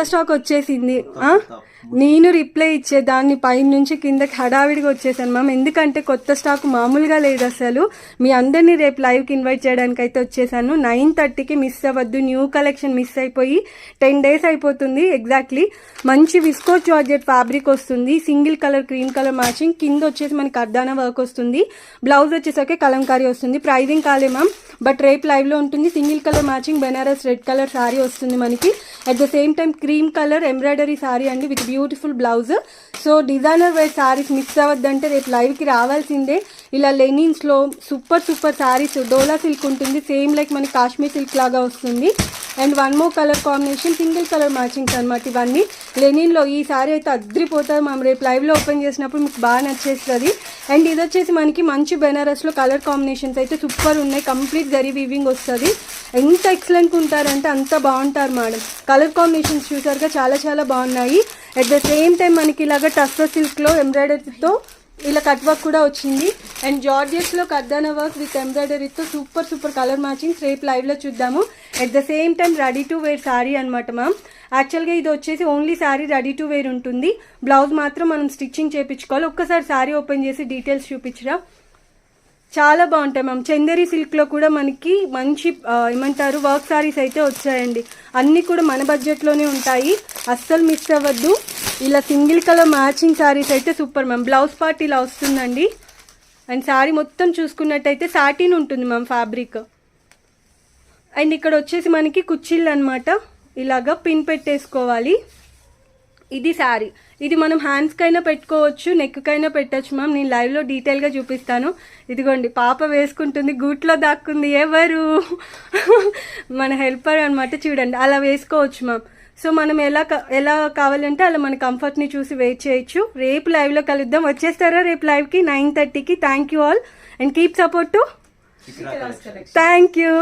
Stock వచ్చేసింది. నేను reply ఇచ్చేదాన్ని పైనుంచి కిందకి హడావిడిగా వచ్చేసాను మ్యామ్. ఎందుకంటే కొత్త స్టాక్ మామూలుగా లేదు అసలు. మీ అందరినీ రేపు లైవ్కి ఇన్వైట్ చేయడానికి అయితే వచ్చేసాను. 9:30కి మిస్ అవ్వద్దు. న్యూ కలెక్షన్ మిస్ అయిపోయి 10 days అయిపోతుంది ఎగ్జాక్ట్లీ. మంచి విస్కోస్ జార్జెట్ ఫ్యాబ్రిక్ వస్తుంది. Single colour cream colour matching. కింద వచ్చేసి మనకి అర్దానా వర్క్ వస్తుంది. బ్లౌజ్ వచ్చేసరికి కలంకారీ వస్తుంది. ప్రైజింగ్ కాలే మ్యామ్, బట్ రేపు లైవ్లో ఉంటుంది. Single colour matching Banaras red colour sari వస్తుంది మనకి. At the same time cream colour embroidery sari అండి with beautiful blouse. So designer wear saris mix అవ్వద్దంటే రేపు లైవ్కి రావాల్సిందే. ఇలా లెనిన్స్లో సూపర్ శారీస్. డోలా సిల్క్ ఉంటుంది, సేమ్ లైక్ మనకి కాశ్మీర్ సిల్క్ లాగా వస్తుంది. And 1 more colour combination, single colour matchings అనమాట ఇవన్నీ. లెనిన్లో ఈ శారీ అయితే అద్రిపోతుంది మనం. రేపు లైవ్లో ఓపెన్ చేసినప్పుడు మీకు బాగా నచ్చేస్తుంది. అండ్ ఇది వచ్చేసి మనకి మంచి బెనారస్లో కలర్ కాంబినేషన్స్ అయితే సూపర్ ఉన్నాయి. కంప్లీట్ జరీ వీవింగ్ వస్తుంది. ఎంత ఎక్సలెంట్గా ఉంటారంటే అంత బాగుంటారు మేడం. కలర్ కాంబినేషన్స్ చూసారుగా, చాలా బాగున్నాయి. అట్ ద సేమ్ టైం మనకి ఇలాగ టస్సర్ సిల్క్లో ఎంబ్రాయిడరీతో ఇలా కట్ వర్క్ కూడా వచ్చింది. అండ్ జార్జెట్స్లో కర్దానా వర్క్ విత్ ఎంబ్రాయిడరీతో సూపర్ కలర్ మ్యాచింగ్స్ రేపు లైవ్లో చూద్దాము. At the same time ready to wear sari అనమాట మ్యామ్. యాక్చువల్గా ఇది వచ్చేసి only sari ready to wear ఉంటుంది. బ్లౌజ్ మాత్రం మనం స్టిచ్చింగ్ చేయించుకోవాలి. ఒక్కసారి శారీ ఓపెన్ చేసి డీటెయిల్స్ చూపించరా. చాలా బాగుంటాయి మ్యామ్. చందేరి సిల్క్లో కూడా మనకి మంచి ఏమంటారు వర్క్ శారీస్ అయితే వచ్చాయండి. అన్నీ కూడా మన బడ్జెట్లోనే ఉంటాయి, అస్సలు మిస్ అవ్వద్దు. ఇలా సింగిల్ కలర్ మ్యాచింగ్ శారీస్ అయితే సూపర్ మ్యామ్. బ్లౌజ్ పార్ట్ ఇలా వస్తుందండి. అండ్ శారీ మొత్తం చూసుకున్నట్టయితే సాటిన్ ఉంటుంది మ్యామ్ ఫ్యాబ్రిక్. అండ్ ఇక్కడ వచ్చేసి మనకి కుచ్చిళ్ళు అనమాట. ఇలాగా పిన్ పెట్టేసుకోవాలి. ఇది శారీ. ఇది మనం హ్యాండ్స్కైనా పెట్టుకోవచ్చు, నెక్కైనా పెట్టచ్చు మ్యామ్. నేను లైవ్లో డీటెయిల్గా చూపిస్తాను. ఇదిగోండి పాప వేసుకుంటుంది, గూట్లో దాక్కుంది. ఎవరు? మన హెల్పర్ అనమాట. చూడండి అలా వేసుకోవచ్చు మ్యామ్. సో మనం ఎలా కావాలంటే అలా మన కంఫర్ట్ని చూసి వెయిట్ చేయొచ్చు. రేపు లైవ్లో కలుద్దాం. వచ్చేస్తారా రేపు లైవ్కి 9:30కి. Thank you all and keep support to. Thank you.